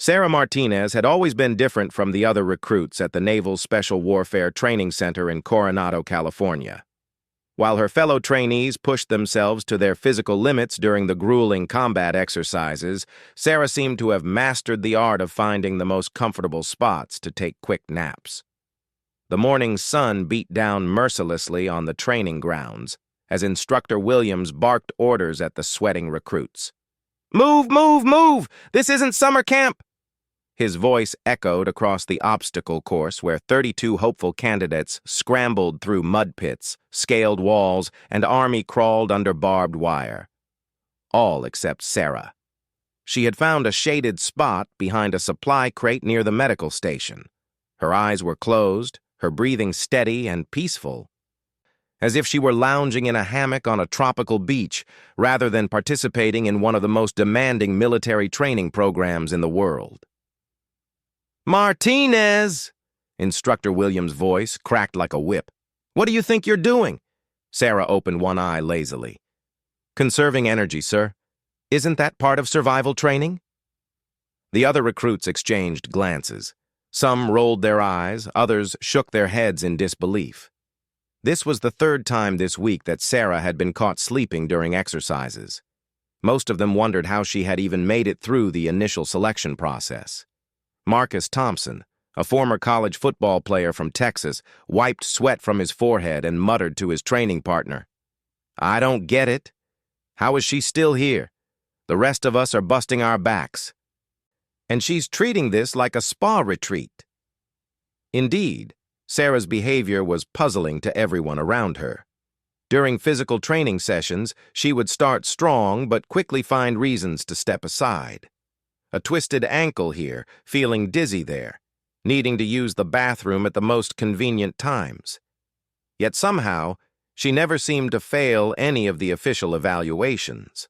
Sarah Martinez had always been different from the other recruits at the Naval Special Warfare Training Center in Coronado, California. While her fellow trainees pushed themselves to their physical limits during the grueling combat exercises, Sarah seemed to have mastered the art of finding the most comfortable spots to take quick naps. The morning sun beat down mercilessly on the training grounds as Instructor Williams barked orders at the sweating recruits. "Move, move, move! This isn't summer camp!" His voice echoed across the obstacle course where 32 hopeful candidates scrambled through mud pits, scaled walls, and army-crawled under barbed wire. All except Sarah. She had found a shaded spot behind a supply crate near the medical station. Her eyes were closed, her breathing steady and peaceful, as if she were lounging in a hammock on a tropical beach rather than participating in one of the most demanding military training programs in the world. "Martinez!" Instructor Williams' voice cracked like a whip. "What do you think you're doing?" Sarah opened one eye lazily. "Conserving energy, sir. Isn't that part of survival training?" The other recruits exchanged glances. Some rolled their eyes, others shook their heads in disbelief. This was the third time this week that Sarah had been caught sleeping during exercises. Most of them wondered how she had even made it through the initial selection process. Marcus Thompson, a former college football player from Texas, wiped sweat from his forehead and muttered to his training partner, "I don't get it. How is she still here? The rest of us are busting our backs. And she's treating this like a spa retreat." Indeed, Sarah's behavior was puzzling to everyone around her. During physical training sessions, she would start strong but quickly find reasons to step aside. A twisted ankle here, feeling dizzy there, needing to use the bathroom at the most convenient times. Yet somehow, she never seemed to fail any of the official evaluations.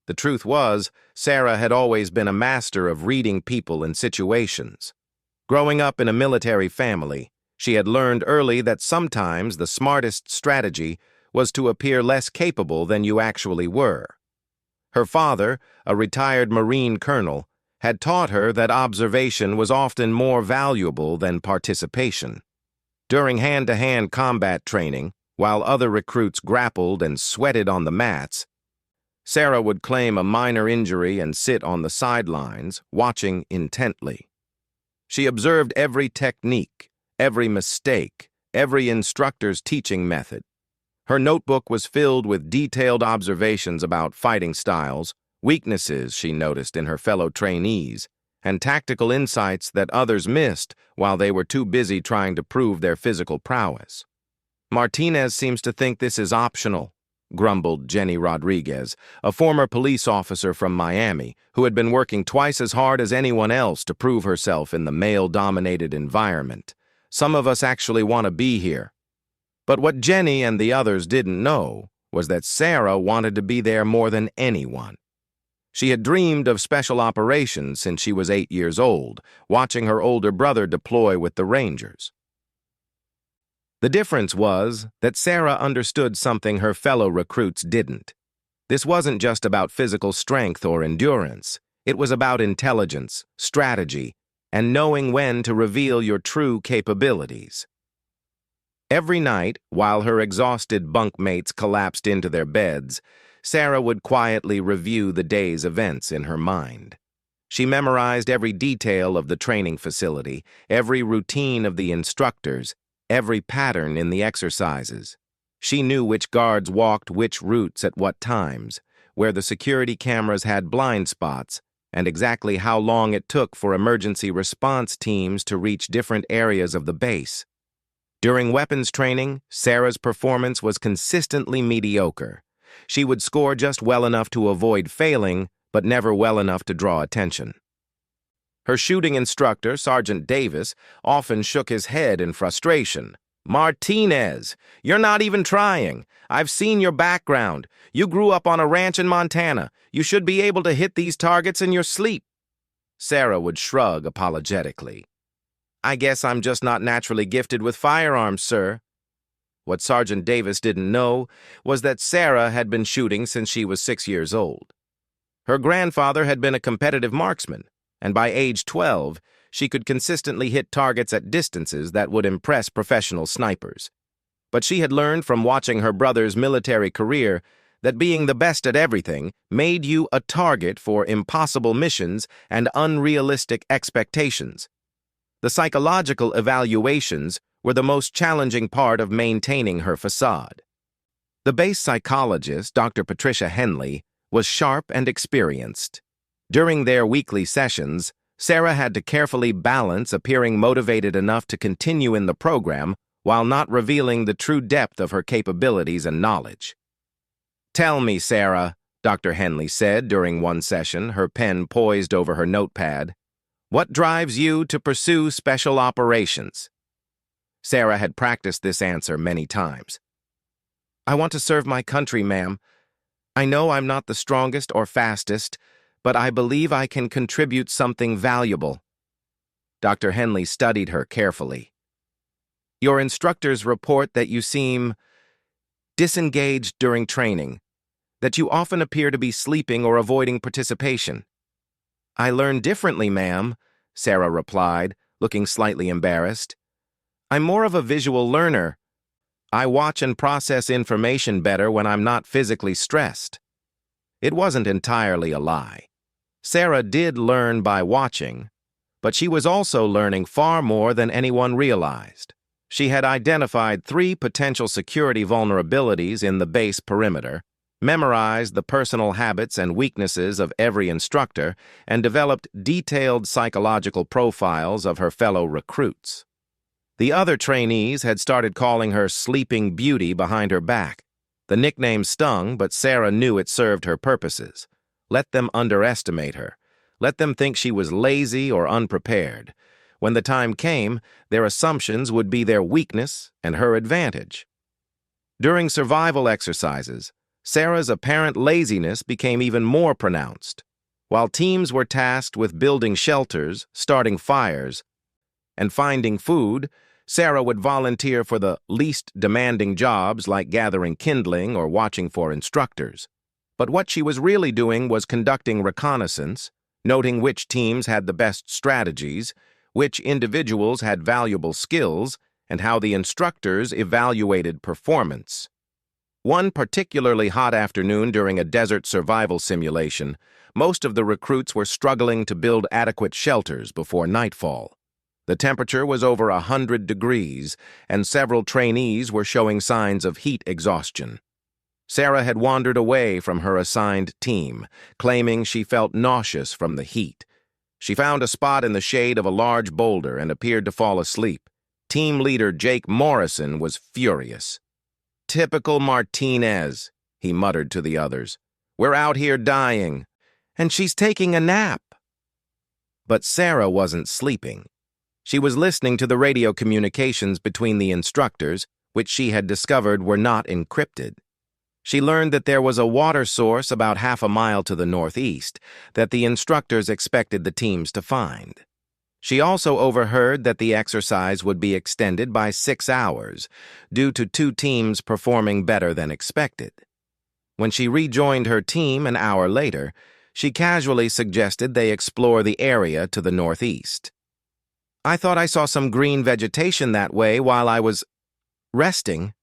The truth was, Sarah had always been a master of reading people and situations. Growing up in a military family, she had learned early that sometimes the smartest strategy was to appear less capable than you actually were. Her father, a retired Marine colonel, had taught her that observation was often more valuable than participation. During hand-to-hand combat training, while other recruits grappled and sweated on the mats, Sarah would claim a minor injury and sit on the sidelines, watching intently. She observed every technique, every mistake, every instructor's teaching method. Her notebook was filled with detailed observations about fighting styles, weaknesses she noticed in her fellow trainees, and tactical insights that others missed while they were too busy trying to prove their physical prowess. "Martinez seems to think this is optional," grumbled Jenny Rodriguez, a former police officer from Miami who had been working twice as hard as anyone else to prove herself in the male-dominated environment. "Some of us actually want to be here." But what Jenny and the others didn't know was that Sarah wanted to be there more than anyone. She had dreamed of special operations since she was 8 years old, watching her older brother deploy with the Rangers. The difference was that Sarah understood something her fellow recruits didn't. This wasn't just about physical strength or endurance. It was about intelligence, strategy, and knowing when to reveal your true capabilities. Every night, while her exhausted bunkmates collapsed into their beds, Sarah would quietly review the day's events in her mind. She memorized every detail of the training facility, every routine of the instructors, every pattern in the exercises. She knew which guards walked which routes at what times, where the security cameras had blind spots, and exactly how long it took for emergency response teams to reach different areas of the base. During weapons training, Sarah's performance was consistently mediocre. She would score just well enough to avoid failing, but never well enough to draw attention. Her shooting instructor, Sergeant Davis, often shook his head in frustration. "Martinez, you're not even trying. I've seen your background. You grew up on a ranch in Montana. You should be able to hit these targets in your sleep." Sarah would shrug apologetically. "I guess I'm just not naturally gifted with firearms, sir." What Sergeant Davis didn't know was that Sarah had been shooting since she was 6 years old. Her grandfather had been a competitive marksman, and by age 12, she could consistently hit targets at distances that would impress professional snipers. But she had learned from watching her brother's military career that being the best at everything made you a target for impossible missions and unrealistic expectations. The psychological evaluations were the most challenging part of maintaining her facade. The base psychologist, Dr. Patricia Henley, was sharp and experienced. During their weekly sessions, Sarah had to carefully balance appearing motivated enough to continue in the program while not revealing the true depth of her capabilities and knowledge. "Tell me, Sarah," Dr. Henley said during one session, her pen poised over her notepad, "what drives you to pursue special operations?" Sarah had practiced this answer many times. "I want to serve my country, ma'am. I know I'm not the strongest or fastest, but I believe I can contribute something valuable." Dr. Henley studied her carefully. "Your instructors report that you seem disengaged during training, that you often appear to be sleeping or avoiding participation." "I learn differently, ma'am," Sarah replied, looking slightly embarrassed. "I'm more of a visual learner. I watch and process information better when I'm not physically stressed." It wasn't entirely a lie. Sarah did learn by watching, but she was also learning far more than anyone realized. She had identified 3 potential security vulnerabilities in the base perimeter, memorized the personal habits and weaknesses of every instructor, and developed detailed psychological profiles of her fellow recruits. The other trainees had started calling her Sleeping Beauty behind her back. The nickname stung, but Sarah knew it served her purposes. Let them underestimate her. Let them think she was lazy or unprepared. When the time came, their assumptions would be their weakness and her advantage. During survival exercises, Sarah's apparent laziness became even more pronounced. While teams were tasked with building shelters, starting fires, and finding food, Sarah would volunteer for the least demanding jobs like gathering kindling or watching for instructors. But what she was really doing was conducting reconnaissance, noting which teams had the best strategies, which individuals had valuable skills, and how the instructors evaluated performance. One particularly hot afternoon during a desert survival simulation, most of the recruits were struggling to build adequate shelters before nightfall. The temperature was over 100 degrees, and several trainees were showing signs of heat exhaustion. Sarah had wandered away from her assigned team, claiming she felt nauseous from the heat. She found a spot in the shade of a large boulder and appeared to fall asleep. Team leader Jake Morrison was furious. "Typical Martinez," he muttered to the others. "We're out here dying, and she's taking a nap." But Sarah wasn't sleeping. She was listening to the radio communications between the instructors, which she had discovered were not encrypted. She learned that there was a water source about half a mile to the northeast that the instructors expected the teams to find. She also overheard that the exercise would be extended by 6 hours, due to 2 teams performing better than expected. When she rejoined her team an hour later, she casually suggested they explore the area to the northeast. "I thought I saw some green vegetation that way while I was resting."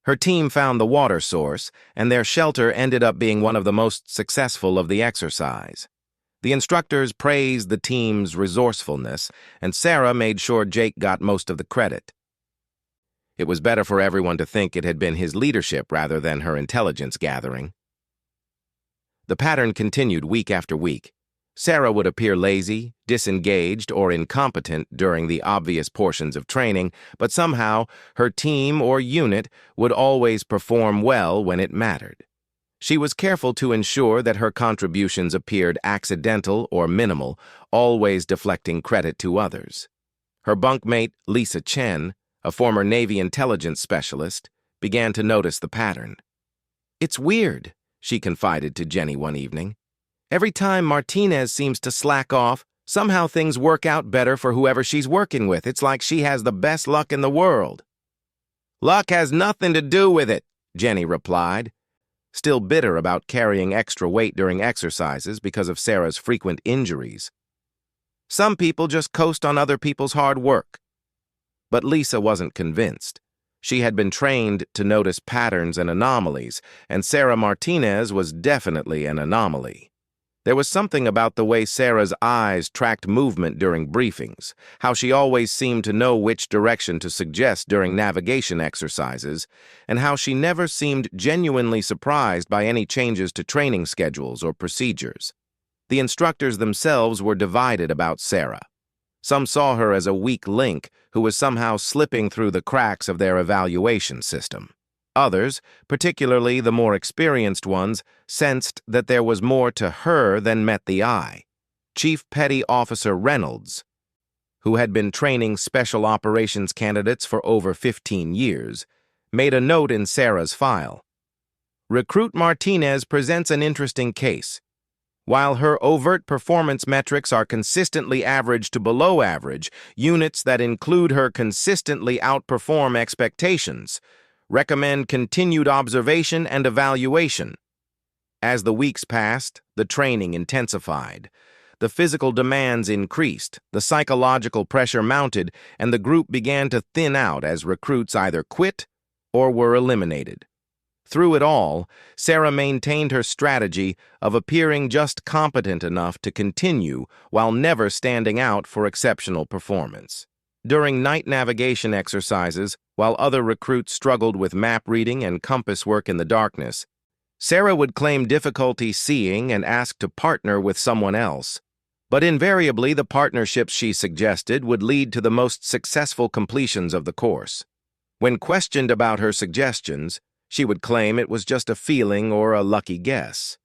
Her team found the water source, and their shelter ended up being one of the most successful of the exercise. The instructors praised the team's resourcefulness, and Sarah made sure Jake got most of the credit. It was better for everyone to think it had been his leadership rather than her intelligence gathering. The pattern continued week after week. Sarah would appear lazy, disengaged, or incompetent during the obvious portions of training, but somehow her team or unit would always perform well when it mattered. She was careful to ensure that her contributions appeared accidental or minimal, always deflecting credit to others. Her bunkmate, Lisa Chen, a former Navy intelligence specialist, began to notice the pattern. "It's weird," she confided to Jenny one evening. "Every time Martinez seems to slack off, somehow things work out better for whoever she's working with. It's like she has the best luck in the world." "Luck has nothing to do with it," Jenny replied, still bitter about carrying extra weight during exercises because of Sarah's frequent injuries. Some people just coast on other people's hard work. But Lisa wasn't convinced. She had been trained to notice patterns and anomalies, and Sarah Martinez was definitely an anomaly. There was something about the way Sarah's eyes tracked movement during briefings, how she always seemed to know which direction to suggest during navigation exercises, and how she never seemed genuinely surprised by any changes to training schedules or procedures. The instructors themselves were divided about Sarah. Some saw her as a weak link who was somehow slipping through the cracks of their evaluation system. Others, particularly the more experienced ones, sensed that there was more to her than met the eye. Chief Petty Officer Reynolds, who had been training special operations candidates for over 15 years, made a note in Sarah's file. Recruit Martinez presents an interesting case. While her overt performance metrics are consistently average to below average, units that include her consistently outperform expectations. Recommend continued observation and evaluation. As the weeks passed, the training intensified. The physical demands increased, the psychological pressure mounted, and the group began to thin out as recruits either quit or were eliminated. Through it all, Sarah maintained her strategy of appearing just competent enough to continue while never standing out for exceptional performance. During night navigation exercises, while other recruits struggled with map reading and compass work in the darkness, Sarah would claim difficulty seeing and ask to partner with someone else. But invariably, the partnerships she suggested would lead to the most successful completions of the course. When questioned about her suggestions, she would claim it was just a feeling or a lucky guess.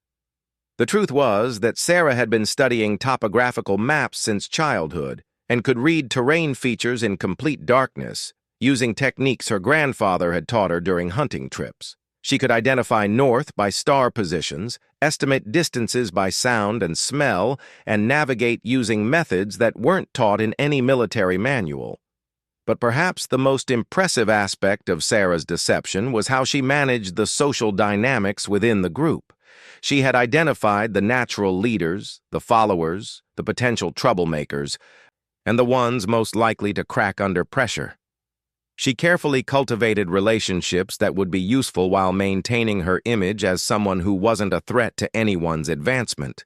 The truth was that Sarah had been studying topographical maps since childhood and could read terrain features in complete darkness, using techniques her grandfather had taught her during hunting trips. She could identify north by star positions, estimate distances by sound and smell, and navigate using methods that weren't taught in any military manual. But perhaps the most impressive aspect of Sarah's deception was how she managed the social dynamics within the group. She had identified the natural leaders, the followers, the potential troublemakers, and the ones most likely to crack under pressure. She carefully cultivated relationships that would be useful while maintaining her image as someone who wasn't a threat to anyone's advancement.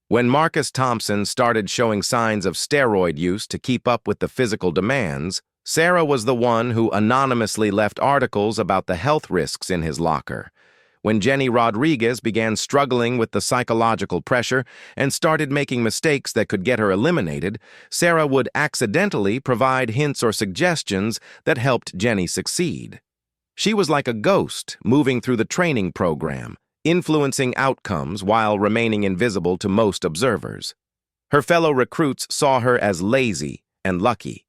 When Marcus Thompson started showing signs of steroid use to keep up with the physical demands, Sarah was the one who anonymously left articles about the health risks in his locker. When Jenny Rodriguez began struggling with the psychological pressure and started making mistakes that could get her eliminated, Sarah would accidentally provide hints or suggestions that helped Jenny succeed. She was like a ghost moving through the training program, influencing outcomes while remaining invisible to most observers. Her fellow recruits saw her as lazy and lucky.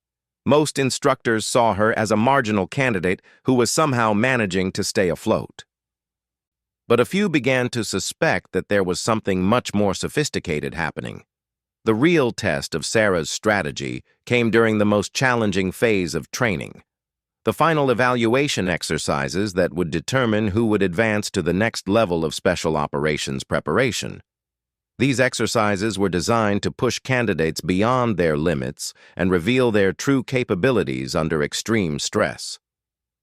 Most instructors saw her as a marginal candidate who was somehow managing to stay afloat. But a few began to suspect that there was something much more sophisticated happening. The real test of Sarah's strategy came during the most challenging phase of training. The final evaluation exercises that would determine who would advance to the next level of special operations preparation. These exercises were designed to push candidates beyond their limits and reveal their true capabilities under extreme stress.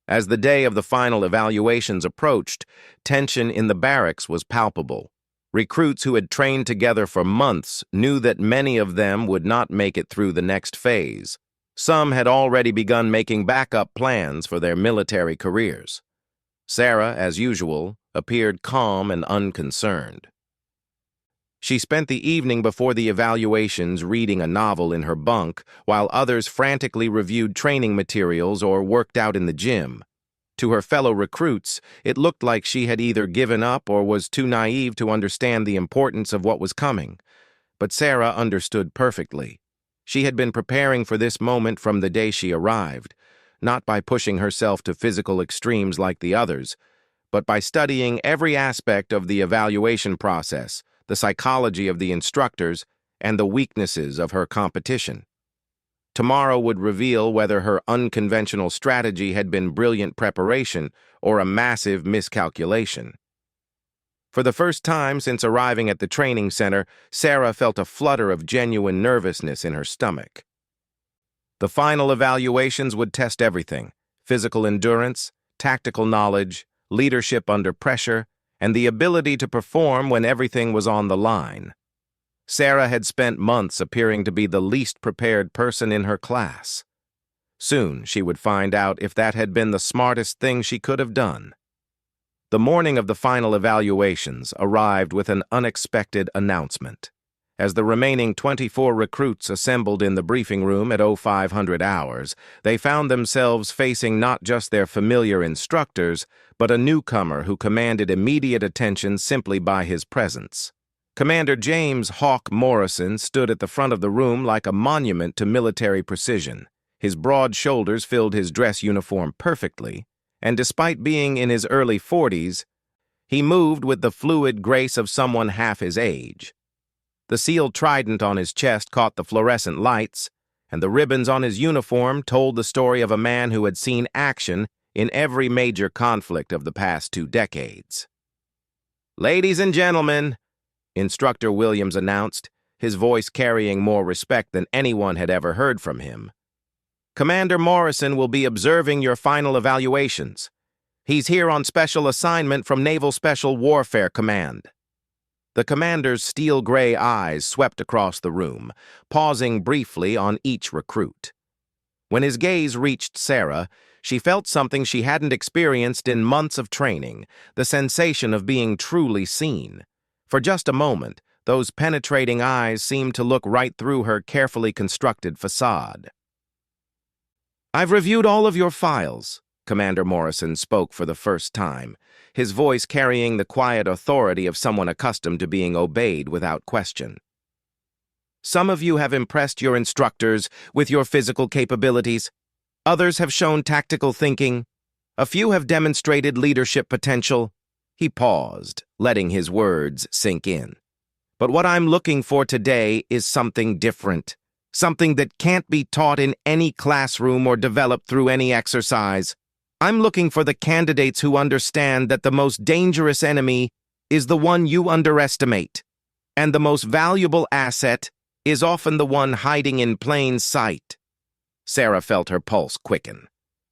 As the day of the final evaluations approached, tension in the barracks was palpable. Recruits who had trained together for months knew that many of them would not make it through the next phase. Some had already begun making backup plans for their military careers. Sarah, as usual, appeared calm and unconcerned. She spent the evening before the evaluations reading a novel in her bunk, while others frantically reviewed training materials or worked out in the gym. To her fellow recruits, it looked like she had either given up or was too naive to understand the importance of what was coming. But Sarah understood perfectly. She had been preparing for this moment from the day she arrived, not by pushing herself to physical extremes like the others, but by studying every aspect of the evaluation process, the psychology of the instructors, and the weaknesses of her competition. Tomorrow would reveal whether her unconventional strategy had been brilliant preparation or a massive miscalculation. For the first time since arriving at the training center, Sarah felt a flutter of genuine nervousness in her stomach. The final evaluations would test everything: physical endurance, tactical knowledge, leadership under pressure, and the ability to perform when everything was on the line. Sarah had spent months appearing to be the least prepared person in her class. Soon she would find out if that had been the smartest thing she could have done. The morning of the final evaluations arrived with an unexpected announcement. As the remaining 24 recruits assembled in the briefing room at 0500 hours, they found themselves facing not just their familiar instructors, but a newcomer who commanded immediate attention simply by his presence. Commander James "Hawk" Morrison stood at the front of the room like a monument to military precision. His broad shoulders filled his dress uniform perfectly, and despite being in his early 40s, he moved with the fluid grace of someone half his age. The sealed trident on his chest caught the fluorescent lights, and the ribbons on his uniform told the story of a man who had seen action in every major conflict of the past 2 decades. "Ladies and gentlemen," Instructor Williams announced, his voice carrying more respect than anyone had ever heard from him, "Commander Morrison will be observing your final evaluations. He's here on special assignment from Naval Special Warfare Command." The commander's steel-gray eyes swept across the room, pausing briefly on each recruit. When his gaze reached Sarah, she felt something she hadn't experienced in months of training, the sensation of being truly seen. For just a moment, those penetrating eyes seemed to look right through her carefully constructed facade. "I've reviewed all of your files," Commander Morrison spoke for the first time, his voice carrying the quiet authority of someone accustomed to being obeyed without question. "Some of you have impressed your instructors with your physical capabilities. Others have shown tactical thinking. A few have demonstrated leadership potential." He paused, letting his words sink in. "But what I'm looking for today is something different. Something that can't be taught in any classroom or developed through any exercise. I'm looking for the candidates who understand that the most dangerous enemy is the one you underestimate, and the most valuable asset is often the one hiding in plain sight." Sarah felt her pulse quicken.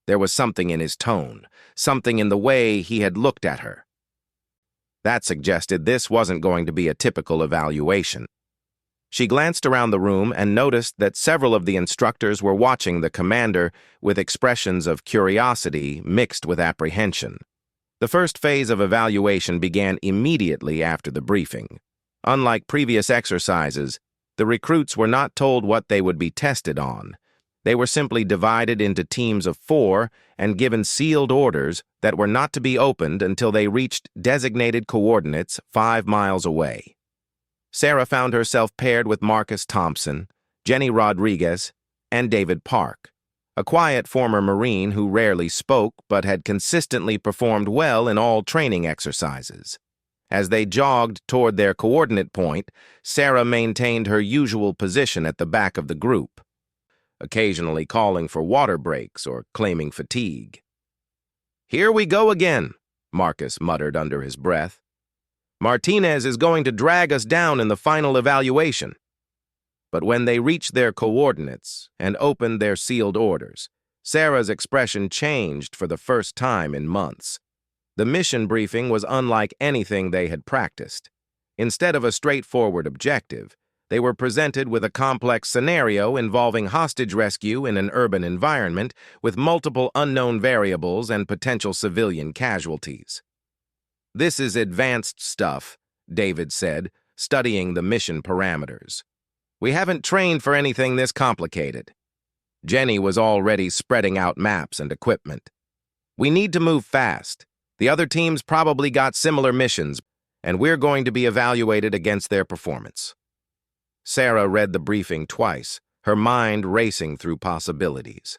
There was something in his tone, something in the way he had looked at her. That suggested this wasn't going to be a typical evaluation. She glanced around the room and noticed that several of the instructors were watching the commander with expressions of curiosity mixed with apprehension. The first phase of evaluation began immediately after the briefing. Unlike previous exercises, the recruits were not told what they would be tested on. They were simply divided into teams of 4 and given sealed orders that were not to be opened until they reached designated coordinates 5 miles away. Sarah found herself paired with Marcus Thompson, Jenny Rodriguez, and David Park, a quiet former Marine who rarely spoke but had consistently performed well in all training exercises. As they jogged toward their coordinate point, Sarah maintained her usual position at the back of the group, occasionally calling for water breaks or claiming fatigue. "Here we go again," Marcus muttered under his breath. "Martinez is going to drag us down in the final evaluation." But when they reached their coordinates and opened their sealed orders, Sarah's expression changed for the first time in months. The mission briefing was unlike anything they had practiced. Instead of a straightforward objective, they were presented with a complex scenario involving hostage rescue in an urban environment with multiple unknown variables and potential civilian casualties. "This is advanced stuff," David said, studying the mission parameters. "We haven't trained for anything this complicated." Jenny was already spreading out maps and equipment. "We need to move fast. The other teams probably got similar missions, and we're going to be evaluated against their performance." Sarah read the briefing twice, her mind racing through possibilities.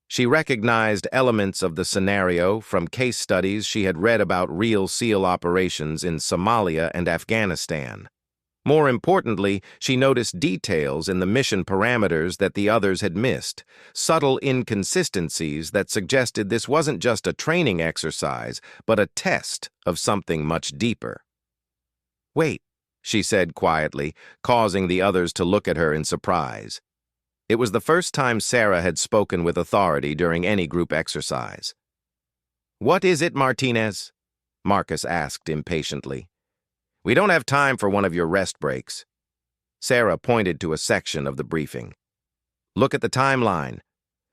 She recognized elements of the scenario from case studies she had read about real SEAL operations in Somalia and Afghanistan. More importantly, she noticed details in the mission parameters that the others had missed, subtle inconsistencies that suggested this wasn't just a training exercise, but a test of something much deeper. Wait, she said quietly, causing the others to look at her in surprise. It was the first time Sarah had spoken with authority during any group exercise. "What is it, Martinez?" Marcus asked impatiently. "We don't have time for one of your rest breaks." Sarah pointed to a section of the briefing. "Look at the timeline.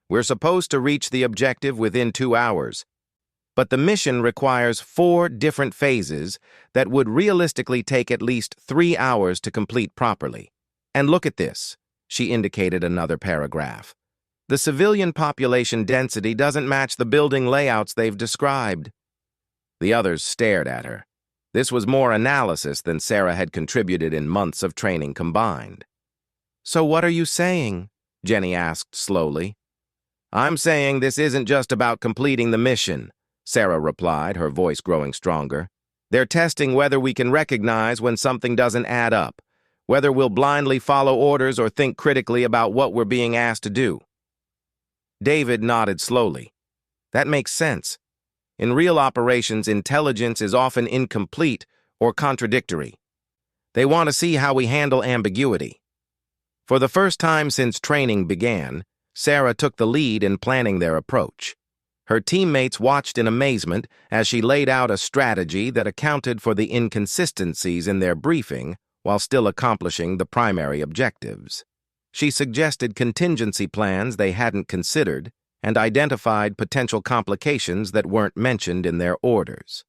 We're supposed to reach the objective within 2 hours, but the mission requires 4 different phases that would realistically take at least 3 hours to complete properly. And look at this," she indicated another paragraph. "The civilian population density doesn't match the building layouts they've described." The others stared at her. This was more analysis than Sarah had contributed in months of training combined. "So what are you saying?" Jenny asked slowly. "I'm saying this isn't just about completing the mission," Sarah replied, her voice growing stronger. "They're testing whether we can recognize when something doesn't add up, whether we'll blindly follow orders or think critically about what we're being asked to do." David nodded slowly. "That makes sense. In real operations, intelligence is often incomplete or contradictory. They want to see how we handle ambiguity." For the first time since training began, Sarah took the lead in planning their approach. Her teammates watched in amazement as she laid out a strategy that accounted for the inconsistencies in their briefing while still accomplishing the primary objectives. She suggested contingency plans they hadn't considered and identified potential complications that weren't mentioned in their orders.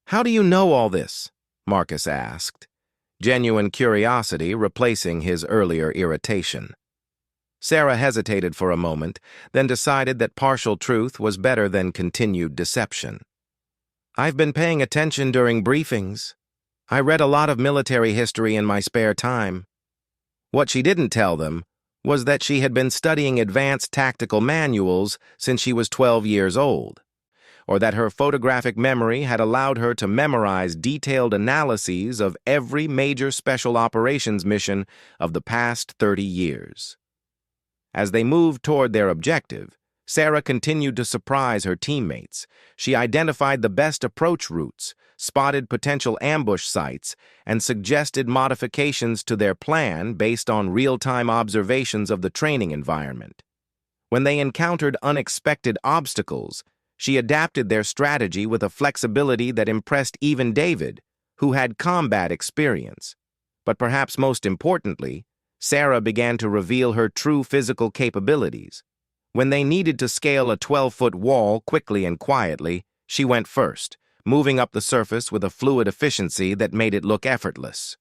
"How do you know all this?" Marcus asked, genuine curiosity replacing his earlier irritation. Sarah hesitated for a moment, then decided that partial truth was better than continued deception. "I've been paying attention during briefings. I read a lot of military history in my spare time." What she didn't tell them was that she had been studying advanced tactical manuals since she was 12 years old, or that her photographic memory had allowed her to memorize detailed analyses of every major special operations mission of the past 30 years. As they moved toward their objective, Sarah continued to surprise her teammates. She identified the best approach routes, spotted potential ambush sites, and suggested modifications to their plan based on real-time observations of the training environment. When they encountered unexpected obstacles, she adapted their strategy with a flexibility that impressed even David, who had combat experience. But perhaps most importantly, Sarah began to reveal her true physical capabilities. When they needed to scale a 12-foot wall quickly and quietly, she went first, moving up the surface with a fluid efficiency that made it look effortless.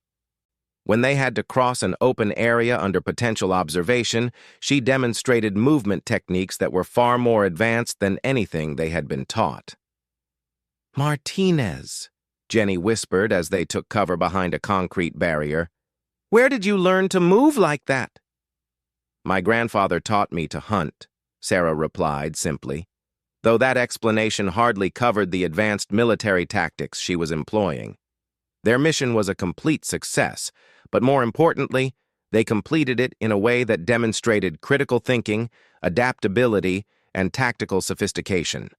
When they had to cross an open area under potential observation, she demonstrated movement techniques that were far more advanced than anything they had been taught. "Martinez," Jenny whispered as they took cover behind a concrete barrier. "Where did you learn to move like that?" "My grandfather taught me to hunt," Sarah replied simply, though that explanation hardly covered the advanced military tactics she was employing. Their mission was a complete success, but more importantly, they completed it in a way that demonstrated critical thinking, adaptability, and tactical sophistication.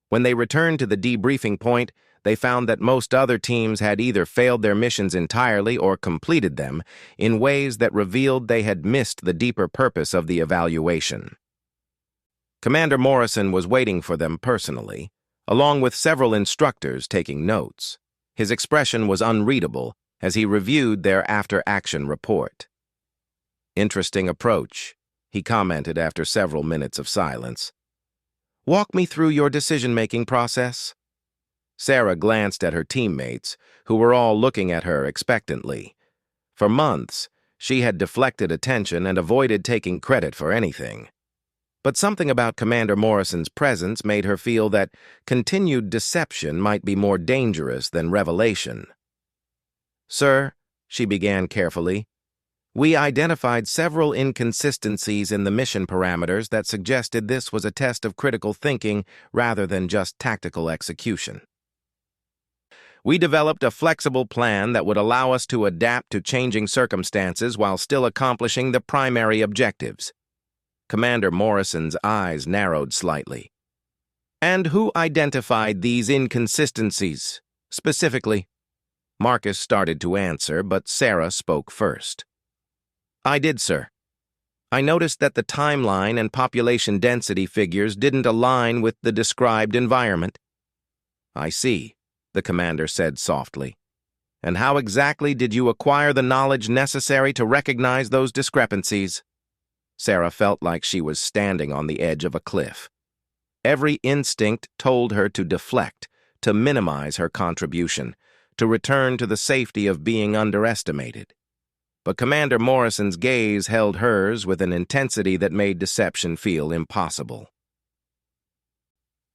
When they returned to the debriefing point, they found that most other teams had either failed their missions entirely or completed them in ways that revealed they had missed the deeper purpose of the evaluation. Commander Morrison was waiting for them personally, along with several instructors taking notes. His expression was unreadable as he reviewed their after-action report. "Interesting approach," he commented after several minutes of silence. "Walk me through your decision-making process." Sarah glanced at her teammates, who were all looking at her expectantly. For months, she had deflected attention and avoided taking credit for anything. But something about Commander Morrison's presence made her feel that continued deception might be more dangerous than revelation. "Sir," she began carefully, "we identified several inconsistencies in the mission parameters that suggested this was a test of critical thinking rather than just tactical execution. We developed a flexible plan that would allow us to adapt to changing circumstances while still accomplishing the primary objectives." Commander Morrison's eyes narrowed slightly. "And who identified these inconsistencies, specifically?" Marcus started to answer, but Sarah spoke first. I did, sir. I noticed that the timeline and population density figures didn't align with the described environment. I see, the commander said softly. And how exactly did you acquire the knowledge necessary to recognize those discrepancies? Sarah felt like she was standing on the edge of a cliff. Every instinct told her to deflect, to minimize her contribution, to return to the safety of being underestimated. But Commander Morrison's gaze held hers with an intensity that made deception feel impossible.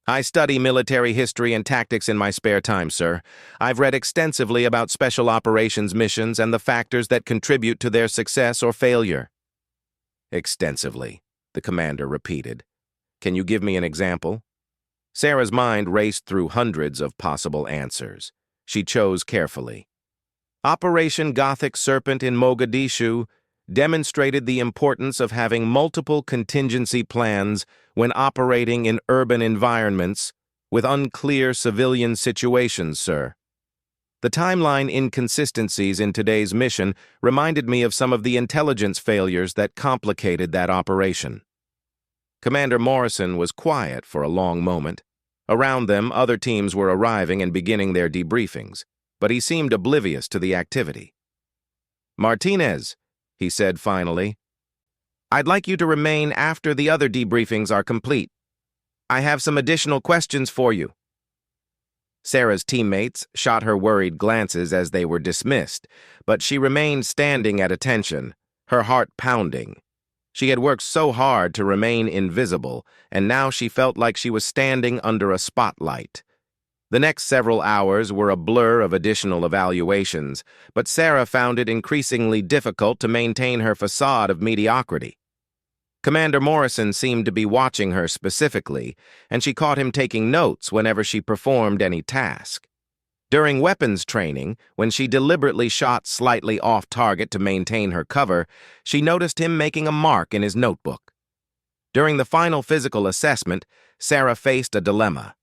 I study military history and tactics in my spare time, sir. I've read extensively about special operations missions and the factors that contribute to their success or failure. Extensively, the commander repeated. Can you give me an example? Sarah's mind raced through hundreds of possible answers. She chose carefully. Operation Gothic Serpent in Mogadishu demonstrated the importance of having multiple contingency plans when operating in urban environments with unclear civilian situations, sir. The timeline inconsistencies in today's mission reminded me of some of the intelligence failures that complicated that operation. Commander Morrison was quiet for a long moment. Around them, other teams were arriving and beginning their debriefings, but he seemed oblivious to the activity. Martinez, he said finally, I'd like you to remain after the other debriefings are complete. I have some additional questions for you. Sarah's teammates shot her worried glances as they were dismissed, but she remained standing at attention, her heart pounding. She had worked so hard to remain invisible, and now she felt like she was standing under a spotlight. The next several hours were a blur of additional evaluations, but Sarah found it increasingly difficult to maintain her facade of mediocrity. Commander Morrison seemed to be watching her specifically, and she caught him taking notes whenever she performed any task. During weapons training, when she deliberately shot slightly off target to maintain her cover, she noticed him making a mark in his notebook. During the final physical assessment, Sarah faced a dilemma.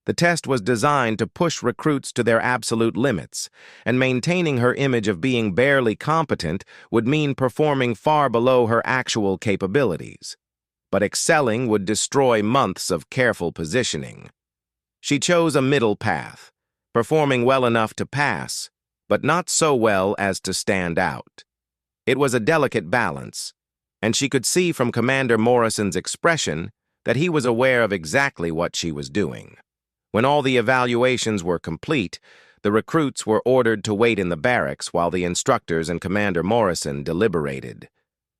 The test was designed to push recruits to their absolute limits, and maintaining her image of being barely competent would mean performing far below her actual capabilities. But excelling would destroy months of careful positioning. She chose a middle path, performing well enough to pass, but not so well as to stand out. It was a delicate balance, and she could see from Commander Morrison's expression that he was aware of exactly what she was doing. When all the evaluations were complete, the recruits were ordered to wait in the barracks while the instructors and Commander Morrison deliberated.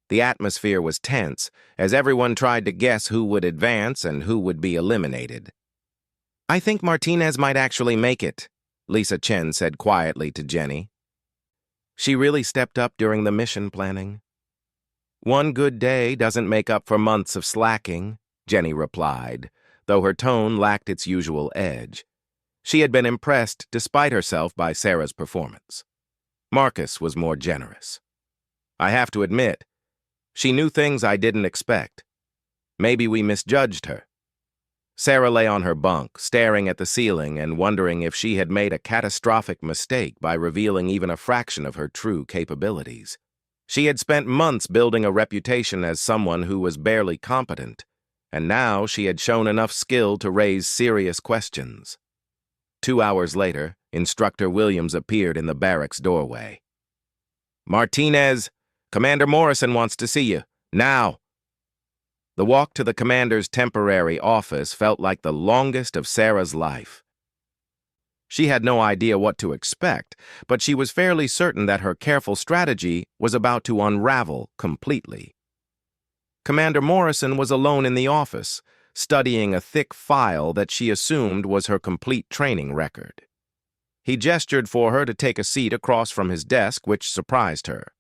The atmosphere was tense, as everyone tried to guess who would advance and who would be eliminated. I think Martinez might actually make it, Lisa Chen said quietly to Jenny. She really stepped up during the mission planning. One good day doesn't make up for months of slacking, Jenny replied, though her tone lacked its usual edge. She had been impressed despite herself by Sarah's performance. Marcus was more generous. I have to admit, she knew things I didn't expect. Maybe we misjudged her. Sarah lay on her bunk, staring at the ceiling and wondering if she had made a catastrophic mistake by revealing even a fraction of her true capabilities. She had spent months building a reputation as someone who was barely competent, and now she had shown enough skill to raise serious questions. 2 hours later, Instructor Williams appeared in the barracks doorway. Martinez, Commander Morrison wants to see you. Now! The walk to the commander's temporary office felt like the longest of Sarah's life. She had no idea what to expect, but she was fairly certain that her careful strategy was about to unravel completely. Commander Morrison was alone in the office, studying a thick file that she assumed was her complete training record. He gestured for her to take a seat across from his desk, which surprised her.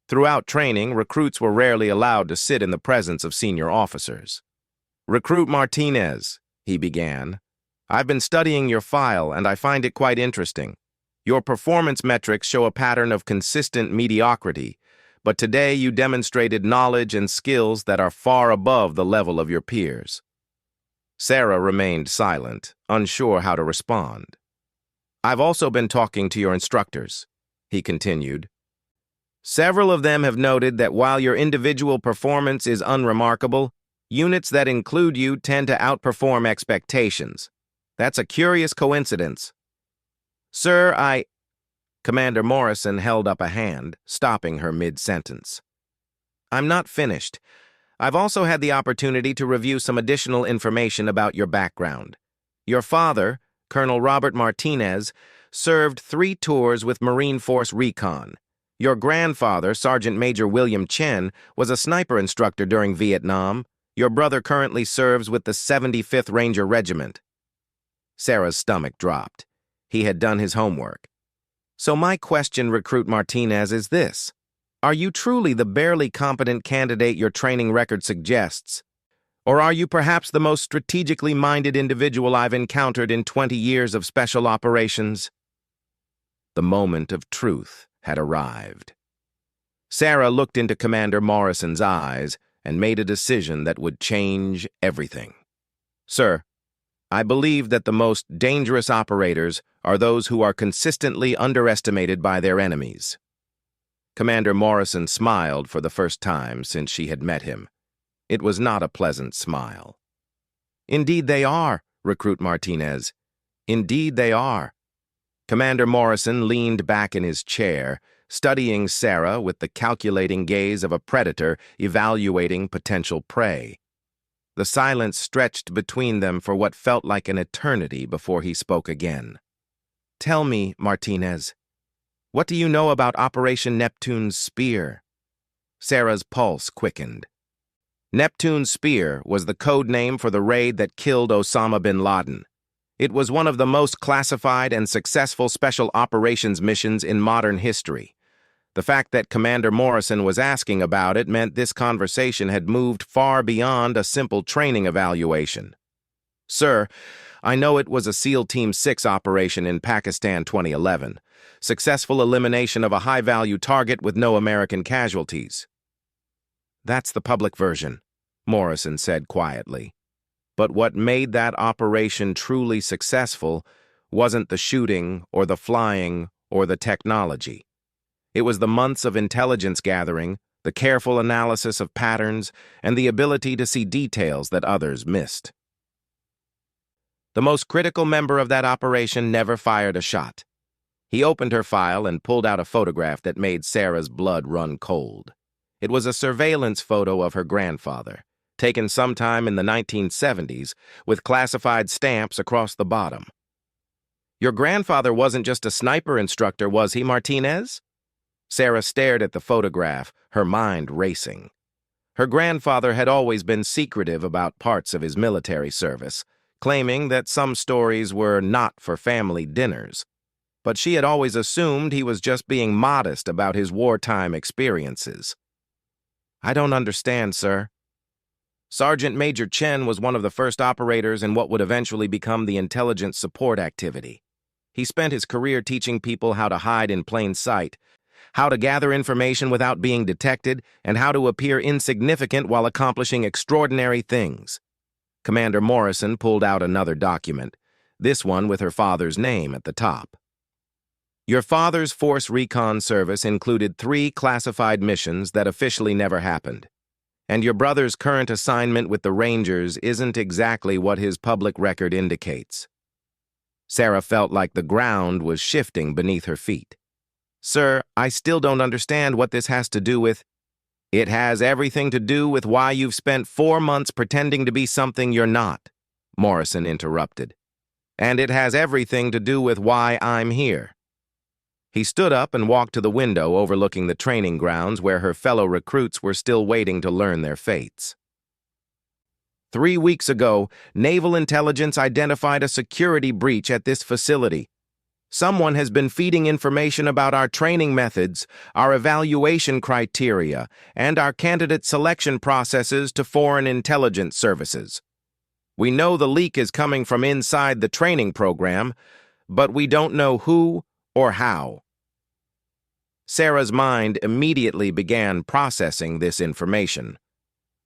Throughout training, recruits were rarely allowed to sit in the presence of senior officers. Recruit Martinez, he began. I've been studying your file, and I find it quite interesting. Your performance metrics show a pattern of consistent mediocrity, but today you demonstrated knowledge and skills that are far above the level of your peers. Sarah remained silent, unsure how to respond. I've also been talking to your instructors, he continued. Several of them have noted that while your individual performance is unremarkable, units that include you tend to outperform expectations. That's a curious coincidence. Sir, Commander Morrison held up a hand, stopping her mid-sentence. I'm not finished. I've also had the opportunity to review some additional information about your background. Your father, Colonel Robert Martinez, served 3 tours with Marine Force Recon. Your grandfather, Sergeant Major William Chen, was a sniper instructor during Vietnam. Your brother currently serves with the 75th Ranger Regiment. Sarah's stomach dropped. He had done his homework. So my question, Recruit Martinez, is this. Are you truly the barely competent candidate your training record suggests? Or are you perhaps the most strategically minded individual I've encountered in 20 years of special operations? The moment of truth had arrived. Sarah looked into Commander Morrison's eyes and made a decision that would change everything. Sir, I believe that the most dangerous operators are those who are consistently underestimated by their enemies. Commander Morrison smiled for the first time since she had met him. It was not a pleasant smile. Indeed they are, Recruit Martinez. Indeed they are. Commander Morrison leaned back in his chair, studying Sarah with the calculating gaze of a predator evaluating potential prey. The silence stretched between them for what felt like an eternity before he spoke again. Tell me, Martinez, what do you know about Operation Neptune's Spear? Sarah's pulse quickened. Neptune's Spear was the code name for the raid that killed Osama bin Laden. It was one of the most classified and successful special operations missions in modern history. The fact that Commander Morrison was asking about it meant this conversation had moved far beyond a simple training evaluation. Sir, I know it was a SEAL Team 6 operation in Pakistan 2011. Successful elimination of a high-value target with no American casualties. That's the public version, Morrison said quietly. But what made that operation truly successful wasn't the shooting or the flying or the technology. It was the months of intelligence gathering, the careful analysis of patterns, and the ability to see details that others missed. The most critical member of that operation never fired a shot. He opened her file and pulled out a photograph that made Sarah's blood run cold. It was a surveillance photo of her grandfather, taken sometime in the 1970s, with classified stamps across the bottom. Your grandfather wasn't just a sniper instructor, was he, Martinez? Sarah stared at the photograph, her mind racing. Her grandfather had always been secretive about parts of his military service, claiming that some stories were not for family dinners. But she had always assumed he was just being modest about his wartime experiences. I don't understand, sir. Sergeant Major Chen was one of the first operators in what would eventually become the intelligence support activity. He spent his career teaching people how to hide in plain sight, how to gather information without being detected, and how to appear insignificant while accomplishing extraordinary things. Commander Morrison pulled out another document, this one with her father's name at the top. Your father's Force Recon service included 3 classified missions that officially never happened. And your brother's current assignment with the Rangers isn't exactly what his public record indicates. Sarah felt like the ground was shifting beneath her feet. Sir, I still don't understand what this has to do with... It has everything to do with why you've spent 4 months pretending to be something you're not, Morrison interrupted. And it has everything to do with why I'm here. He stood up and walked to the window overlooking the training grounds where her fellow recruits were still waiting to learn their fates. 3 weeks ago, Naval Intelligence identified a security breach at this facility. Someone has been feeding information about our training methods, our evaluation criteria, and our candidate selection processes to foreign intelligence services. We know the leak is coming from inside the training program, but we don't know who or how. Sarah's mind immediately began processing this information.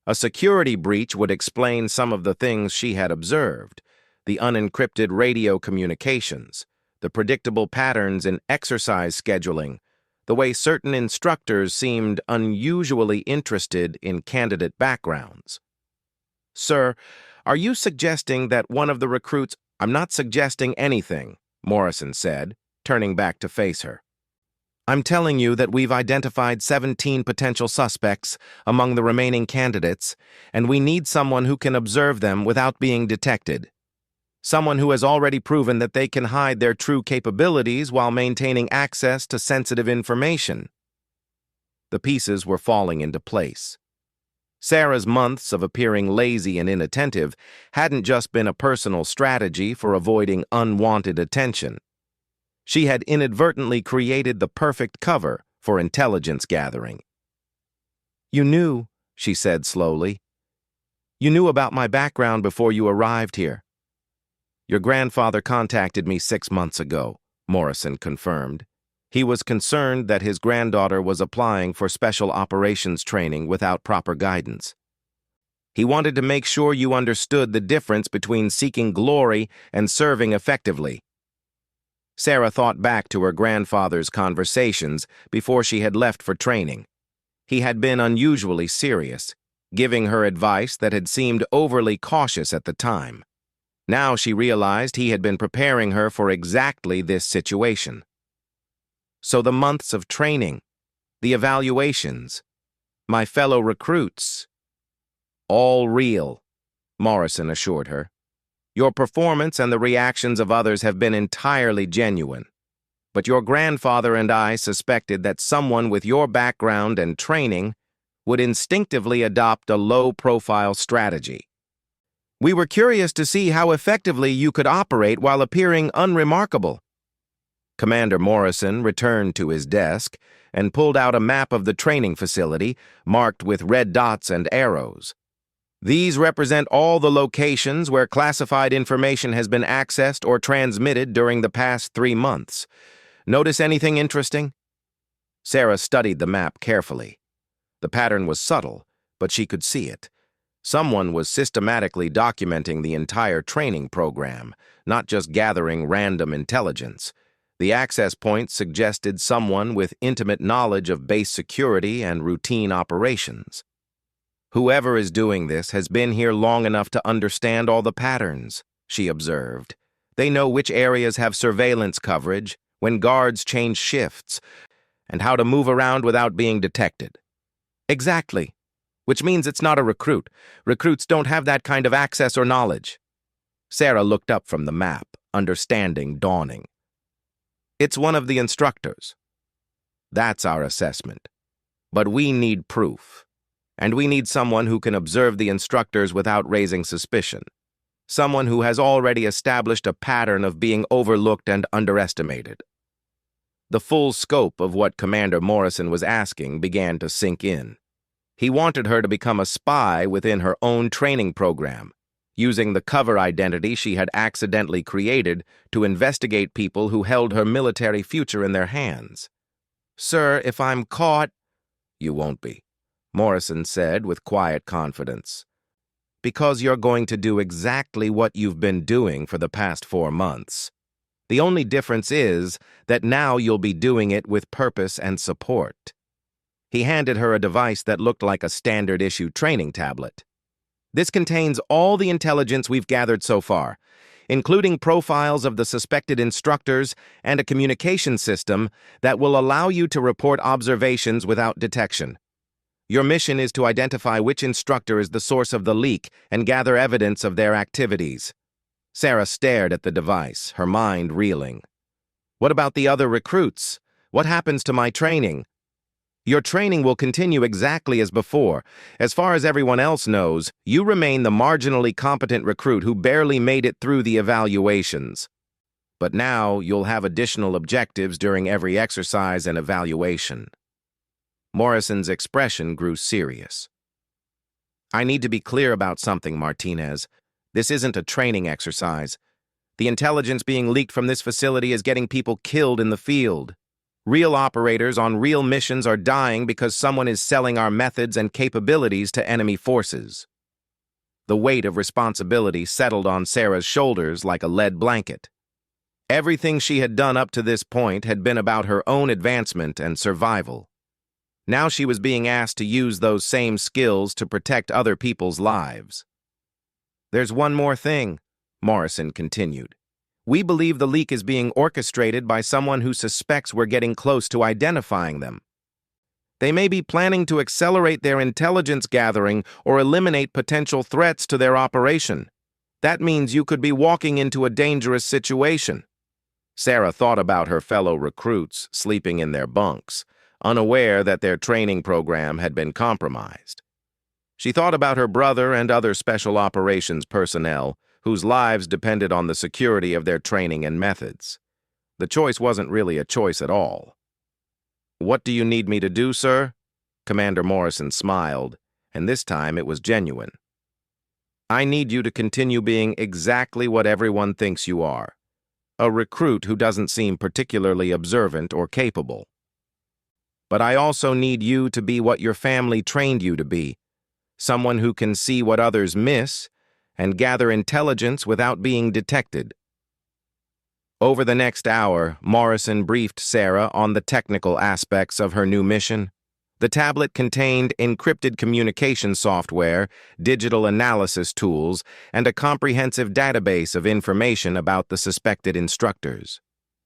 A security breach would explain some of the things she had observed, the unencrypted radio communications, the predictable patterns in exercise scheduling, the way certain instructors seemed unusually interested in candidate backgrounds. "Sir, are you suggesting that one of the recruits—" "I'm not suggesting anything," Morrison said, turning back to face her. "I'm telling you that we've identified 17 potential suspects among the remaining candidates, and we need someone who can observe them without being detected. Someone who has already proven that they can hide their true capabilities while maintaining access to sensitive information." The pieces were falling into place. Sarah's months of appearing lazy and inattentive hadn't just been a personal strategy for avoiding unwanted attention. She had inadvertently created the perfect cover for intelligence gathering. "You knew," she said slowly. "You knew about my background before you arrived here." "Your grandfather contacted me 6 months ago," Morrison confirmed. He was concerned that his granddaughter was applying for special operations training without proper guidance. "He wanted to make sure you understood the difference between seeking glory and serving effectively." Sarah thought back to her grandfather's conversations before she had left for training. He had been unusually serious, giving her advice that had seemed overly cautious at the time. Now she realized he had been preparing her for exactly this situation. So the months of training, the evaluations, my fellow recruits, all real, Morrison assured her. Your performance and the reactions of others have been entirely genuine. But your grandfather and I suspected that someone with your background and training would instinctively adopt a low-profile strategy. We were curious to see how effectively you could operate while appearing unremarkable." Commander Morrison returned to his desk and pulled out a map of the training facility, marked with red dots and arrows. "These represent all the locations where classified information has been accessed or transmitted during the past 3 months. Notice anything interesting?" Sarah studied the map carefully. The pattern was subtle, but she could see it. Someone was systematically documenting the entire training program, not just gathering random intelligence. The access points suggested someone with intimate knowledge of base security and routine operations. "Whoever is doing this has been here long enough to understand all the patterns," she observed. "They know which areas have surveillance coverage, when guards change shifts, and how to move around without being detected." "Exactly. Which means it's not a recruit. Recruits don't have that kind of access or knowledge." Sarah looked up from the map, understanding dawning. "It's one of the instructors." "That's our assessment. But we need proof. And we need someone who can observe the instructors without raising suspicion. Someone who has already established a pattern of being overlooked and underestimated." The full scope of what Commander Morrison was asking began to sink in. He wanted her to become a spy within her own training program, using the cover identity she had accidentally created to investigate people who held her military future in their hands. "Sir, if I'm caught—" "You won't be," Morrison said with quiet confidence. "Because you're going to do exactly what you've been doing for the past 4 months. The only difference is that now you'll be doing it with purpose and support." He handed her a device that looked like a standard-issue training tablet. "This contains all the intelligence we've gathered so far, including profiles of the suspected instructors and a communication system that will allow you to report observations without detection. Your mission is to identify which instructor is the source of the leak and gather evidence of their activities." Sarah stared at the device, her mind reeling. "What about the other recruits? What happens to my training?" "Your training will continue exactly as before. As far as everyone else knows, you remain the marginally competent recruit who barely made it through the evaluations. But now you'll have additional objectives during every exercise and evaluation." Morrison's expression grew serious. "I need to be clear about something, Martinez. This isn't a training exercise. The intelligence being leaked from this facility is getting people killed in the field. Real operators on real missions are dying because someone is selling our methods and capabilities to enemy forces." The weight of responsibility settled on Sarah's shoulders like a lead blanket. Everything she had done up to this point had been about her own advancement and survival. Now she was being asked to use those same skills to protect other people's lives. "There's one more thing," Morrison continued. "We believe the leak is being orchestrated by someone who suspects we're getting close to identifying them. They may be planning to accelerate their intelligence gathering or eliminate potential threats to their operation. That means you could be walking into a dangerous situation." Sarah thought about her fellow recruits sleeping in their bunks, unaware that their training program had been compromised. She thought about her brother and other special operations personnel whose lives depended on the security of their training and methods. The choice wasn't really a choice at all. "What do you need me to do, sir?" Commander Morrison smiled, and this time it was genuine. "I need you to continue being exactly what everyone thinks you are, a recruit who doesn't seem particularly observant or capable. But I also need you to be what your family trained you to be, someone who can see what others miss and gather intelligence without being detected." Over the next hour, Morrison briefed Sarah on the technical aspects of her new mission. The tablet contained encrypted communication software, digital analysis tools, and a comprehensive database of information about the suspected instructors.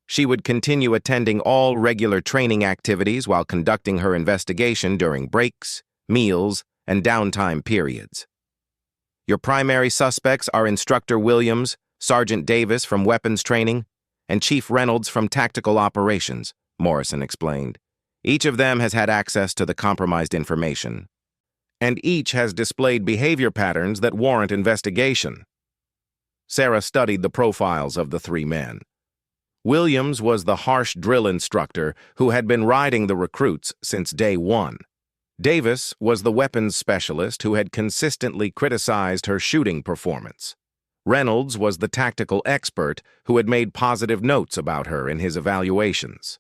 She would continue attending all regular training activities while conducting her investigation during breaks, meals, and downtime periods. "Your primary suspects are Instructor Williams, Sergeant Davis from Weapons Training, and Chief Reynolds from Tactical Operations," Morrison explained. "Each of them has had access to the compromised information, and each has displayed behavior patterns that warrant investigation." Sarah studied the profiles of the three men. Williams was the harsh drill instructor who had been riding the recruits since day one. Davis was the weapons specialist who had consistently criticized her shooting performance. Reynolds was the tactical expert who had made positive notes about her in his evaluations.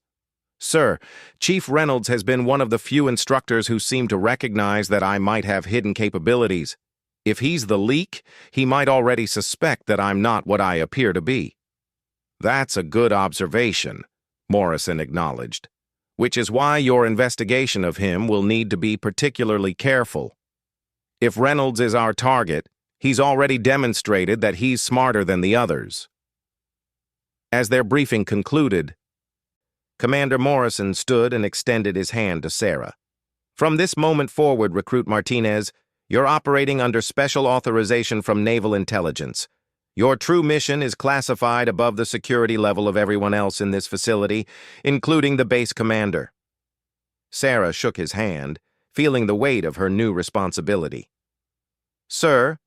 "Sir, Chief Reynolds has been one of the few instructors who seem to recognize that I might have hidden capabilities. If he's the leak, he might already suspect that I'm not what I appear to be." "That's a good observation," Morrison acknowledged, "which is why your investigation of him will need to be particularly careful. If Reynolds is our target, he's already demonstrated that he's smarter than the others." As their briefing concluded, Commander Morrison stood and extended his hand to Sarah. "From this moment forward, Recruit Martinez, you're operating under special authorization from Naval Intelligence. Your true mission is classified above the security level of everyone else in this facility, including the base commander." Sarah shook his hand, feeling the weight of her new responsibility. "Sir,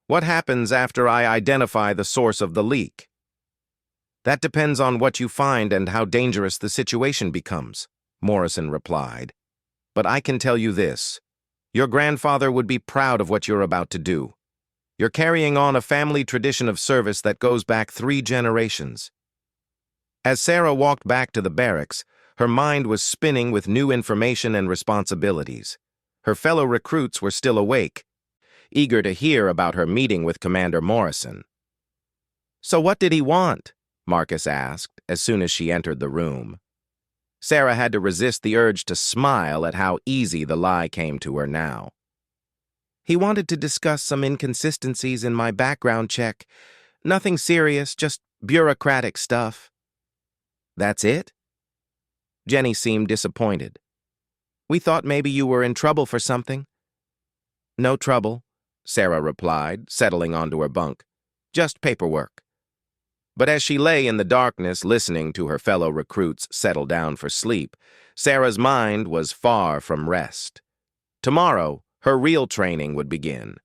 what happens after I identify the source of the leak?" "That depends on what you find and how dangerous the situation becomes," Morrison replied. "But I can tell you this. Your grandfather would be proud of what you're about to do. You're carrying on a family tradition of service that goes back 3 generations." As Sarah walked back to the barracks, her mind was spinning with new information and responsibilities. Her fellow recruits were still awake, eager to hear about her meeting with Commander Morrison. "So what did he want?" Marcus asked as soon as she entered the room. Sarah had to resist the urge to smile at how easy the lie came to her now. "He wanted to discuss some inconsistencies in my background check. Nothing serious, just bureaucratic stuff." "That's it?" Jenny seemed disappointed. "We thought maybe you were in trouble for something." "No trouble," Sarah replied, settling onto her bunk. "Just paperwork." But as she lay in the darkness listening to her fellow recruits settle down for sleep, Sarah's mind was far from rest. Tomorrow, her real training would begin.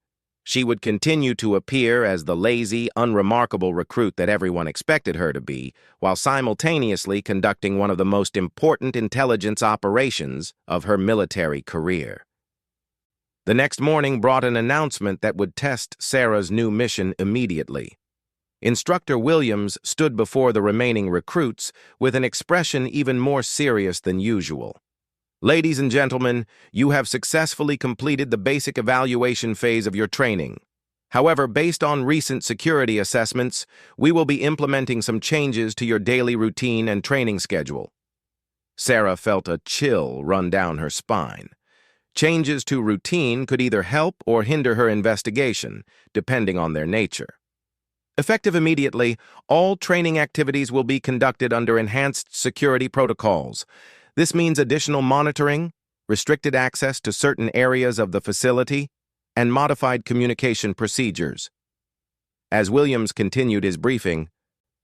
She would continue to appear as the lazy, unremarkable recruit that everyone expected her to be, while simultaneously conducting one of the most important intelligence operations of her military career. The next morning brought an announcement that would test Sarah's new mission immediately. Instructor Williams stood before the remaining recruits with an expression even more serious than usual. "Ladies and gentlemen, you have successfully completed the basic evaluation phase of your training. However, based on recent security assessments, we will be implementing some changes to your daily routine and training schedule. Sarah felt a chill run down her spine. Changes to routine could either help or hinder her investigation, depending on their nature. Effective immediately, all training activities will be conducted under enhanced security protocols. This means additional monitoring, restricted access to certain areas of the facility, and modified communication procedures. As Williams continued his briefing,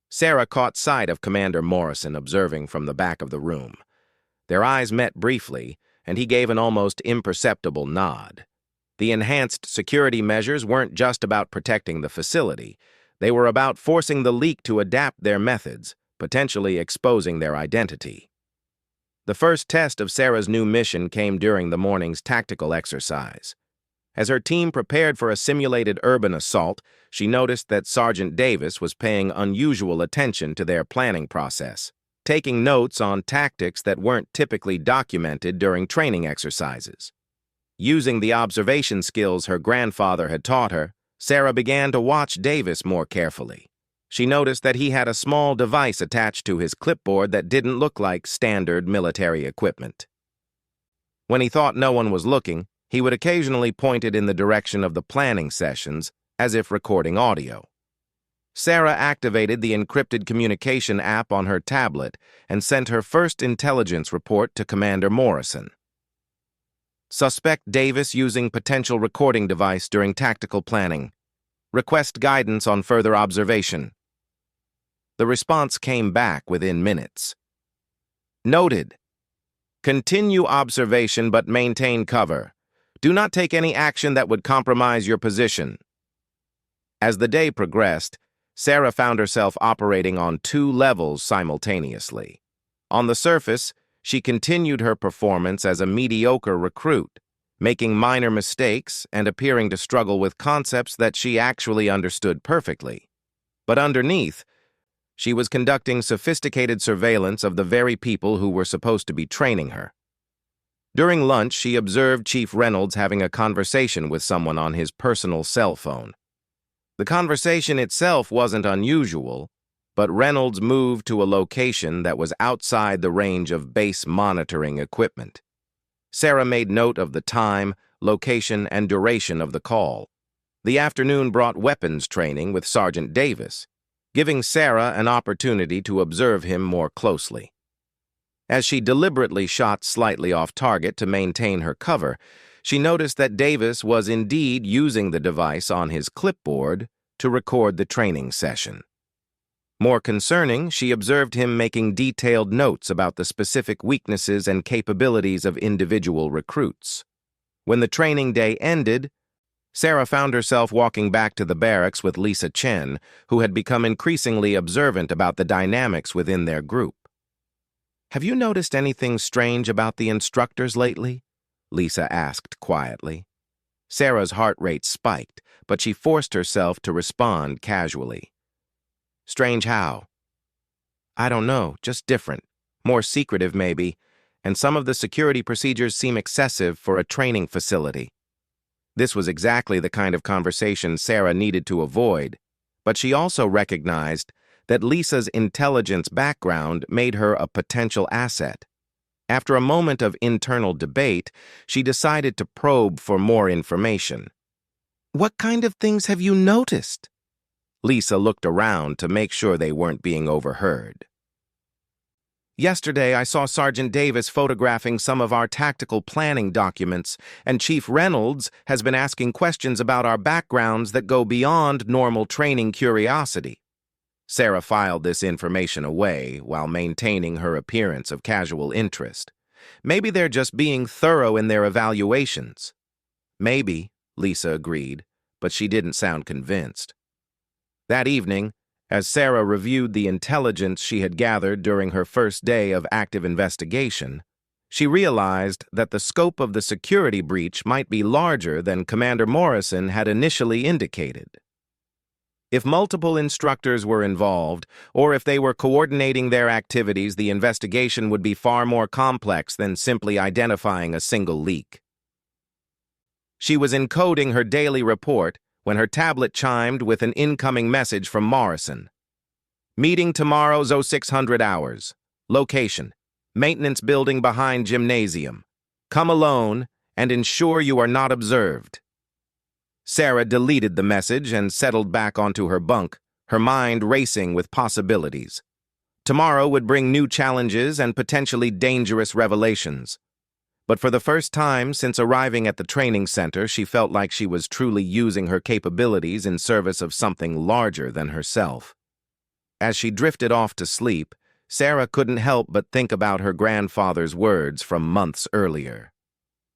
Sarah caught sight of Commander Morrison observing from the back of the room. Their eyes met briefly, and he gave an almost imperceptible nod. The enhanced security measures weren't just about protecting the facility. They were about forcing the leak to adapt their methods, potentially exposing their identity. The first test of Sarah's new mission came during the morning's tactical exercise. As her team prepared for a simulated urban assault, she noticed that Sergeant Davis was paying unusual attention to their planning process, taking notes on tactics that weren't typically documented during training exercises. Using the observation skills her grandfather had taught her, Sarah began to watch Davis more carefully. She noticed that he had a small device attached to his clipboard that didn't look like standard military equipment. When he thought no one was looking, he would occasionally point it in the direction of the planning sessions, as if recording audio. Sarah activated the encrypted communication app on her tablet and sent her first intelligence report to Commander Morrison. Suspect Davis using potential recording device during tactical planning. Request guidance on further observation. The response came back within minutes. Noted. Continue observation but maintain cover. Do not take any action that would compromise your position. As the day progressed, Sarah found herself operating on 2 levels simultaneously. On the surface, she continued her performance as a mediocre recruit, making minor mistakes and appearing to struggle with concepts that she actually understood perfectly. But underneath, she was conducting sophisticated surveillance of the very people who were supposed to be training her. During lunch, she observed Chief Reynolds having a conversation with someone on his personal cell phone. The conversation itself wasn't unusual, but Reynolds moved to a location that was outside the range of base monitoring equipment. Sarah made note of the time, location, and duration of the call. The afternoon brought weapons training with Sergeant Davis, giving Sarah an opportunity to observe him more closely. As she deliberately shot slightly off target to maintain her cover, she noticed that Davis was indeed using the device on his clipboard to record the training session. More concerning, she observed him making detailed notes about the specific weaknesses and capabilities of individual recruits. When the training day ended, Sarah found herself walking back to the barracks with Lisa Chen, who had become increasingly observant about the dynamics within their group. "Have you noticed anything strange about the instructors lately?" Lisa asked quietly. Sarah's heart rate spiked, but she forced herself to respond casually. "Strange how?" "I don't know, just different. More secretive, maybe, and some of the security procedures seem excessive for a training facility." This was exactly the kind of conversation Sarah needed to avoid, but she also recognized that Lisa's intelligence background made her a potential asset. After a moment of internal debate, she decided to probe for more information. "What kind of things have you noticed?" Lisa looked around to make sure they weren't being overheard. "Yesterday, I saw Sergeant Davis photographing some of our tactical planning documents, and Chief Reynolds has been asking questions about our backgrounds that go beyond normal training curiosity." Sarah filed this information away while maintaining her appearance of casual interest. "Maybe they're just being thorough in their evaluations." "Maybe," Lisa agreed, but she didn't sound convinced. That evening, as Sarah reviewed the intelligence she had gathered during her first day of active investigation, she realized that the scope of the security breach might be larger than Commander Morrison had initially indicated. If multiple instructors were involved, or if they were coordinating their activities, the investigation would be far more complex than simply identifying a single leak. She was encoding her daily report when her tablet chimed with an incoming message from Morrison. Meeting tomorrow 0600 hours. Location: maintenance building behind gymnasium. Come alone and ensure you are not observed. Sarah deleted the message and settled back onto her bunk, her mind racing with possibilities. Tomorrow would bring new challenges and potentially dangerous revelations. But for the first time since arriving at the training center, she felt like she was truly using her capabilities in service of something larger than herself. As she drifted off to sleep, Sarah couldn't help but think about her grandfather's words from months earlier.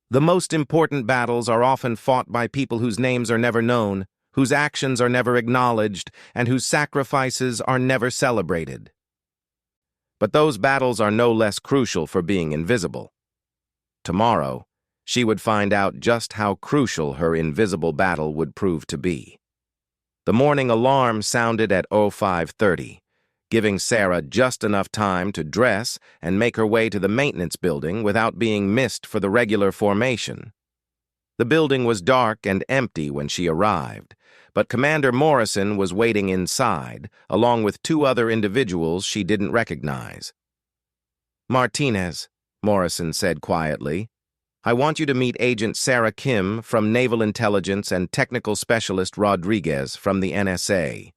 The most important battles are often fought by people whose names are never known, whose actions are never acknowledged, and whose sacrifices are never celebrated. But those battles are no less crucial for being invisible. Tomorrow, she would find out just how crucial her invisible battle would prove to be. The morning alarm sounded at 05:30, giving Sarah just enough time to dress and make her way to the maintenance building without being missed for the regular formation. The building was dark and empty when she arrived, but Commander Morrison was waiting inside, along with two other individuals she didn't recognize. "Martinez," Morrison said quietly, "I want you to meet Agent Sarah Kim from Naval Intelligence and Technical Specialist Rodriguez from the NSA.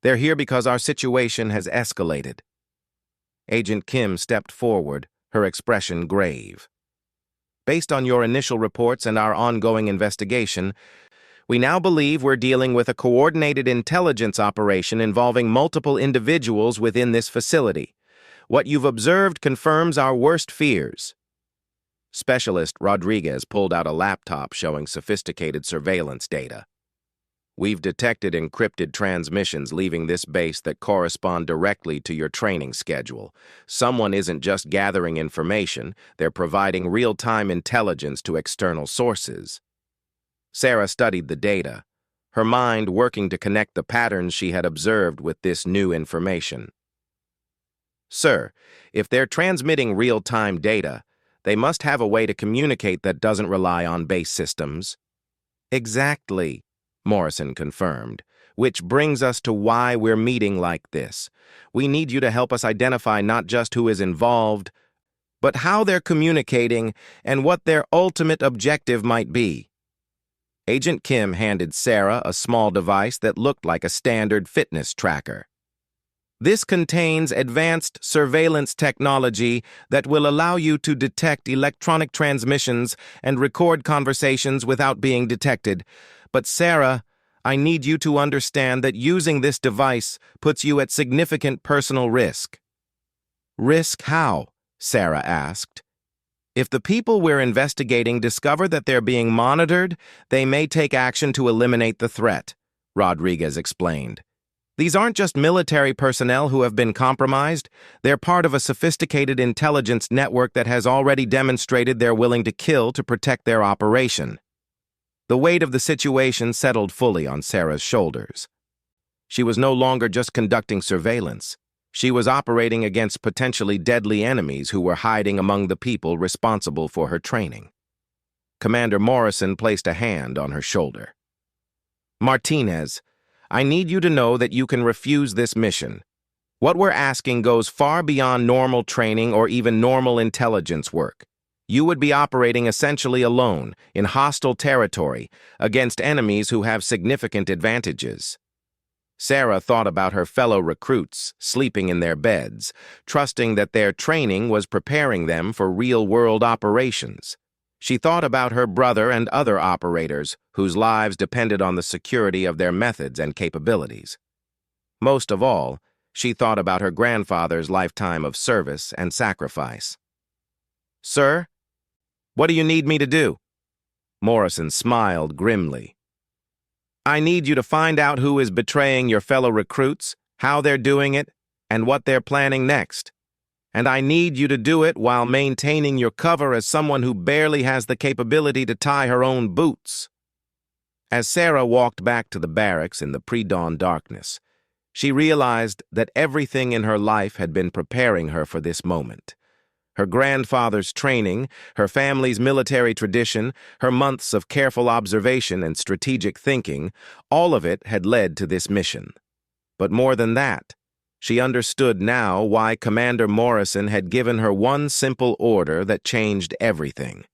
They're here because our situation has escalated." Agent Kim stepped forward, her expression grave. "Based on your initial reports and our ongoing investigation, we now believe we're dealing with a coordinated intelligence operation involving multiple individuals within this facility. What you've observed confirms our worst fears." Specialist Rodriguez pulled out a laptop showing sophisticated surveillance data. "We've detected encrypted transmissions leaving this base that correspond directly to your training schedule. Someone isn't just gathering information, they're providing real-time intelligence to external sources." Sarah studied the data, her mind working to connect the patterns she had observed with this new information. "Sir, if they're transmitting real-time data, they must have a way to communicate that doesn't rely on base systems." "Exactly," Morrison confirmed, "which brings us to why we're meeting like this. We need you to help us identify not just who is involved, but how they're communicating and what their ultimate objective might be." Agent Kim handed Sarah a small device that looked like a standard fitness tracker. "This contains advanced surveillance technology that will allow you to detect electronic transmissions and record conversations without being detected. But Sarah, I need you to understand that using this device puts you at significant personal risk." "Risk how?" Sarah asked. "If the people we're investigating discover that they're being monitored, they may take action to eliminate the threat," Rodriguez explained. "These aren't just military personnel who have been compromised. They're part of a sophisticated intelligence network that has already demonstrated they're willing to kill to protect their operation." The weight of the situation settled fully on Sarah's shoulders. She was no longer just conducting surveillance. She was operating against potentially deadly enemies who were hiding among the people responsible for her training. Commander Morrison placed a hand on her shoulder. "Martinez, I need you to know that you can refuse this mission. What we're asking goes far beyond normal training or even normal intelligence work. You would be operating essentially alone, in hostile territory, against enemies who have significant advantages." Sarah thought about her fellow recruits sleeping in their beds, trusting that their training was preparing them for real-world operations. She thought about her brother and other operators whose lives depended on the security of their methods and capabilities. Most of all, she thought about her grandfather's lifetime of service and sacrifice. "Sir, what do you need me to do?" Morrison smiled grimly. "I need you to find out who is betraying your fellow recruits, how they're doing it, and what they're planning next. And I need you to do it while maintaining your cover as someone who barely has the capability to tie her own boots." As Sarah walked back to the barracks in the pre-dawn darkness, she realized that everything in her life had been preparing her for this moment. Her grandfather's training, her family's military tradition, her months of careful observation and strategic thinking, all of it had led to this mission. But more than that, she understood now why Commander Morrison had given her one simple order that changed everything.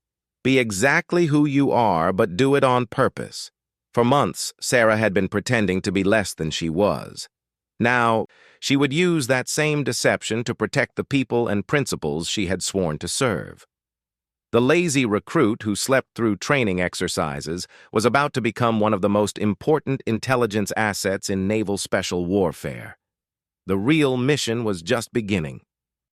Be exactly who you are, but do it on purpose. For months, Sarah had been pretending to be less than she was. Now, she would use that same deception to protect the people and principles she had sworn to serve. The lazy recruit who slept through training exercises was about to become one of the most important intelligence assets in naval special warfare. The real mission was just beginning.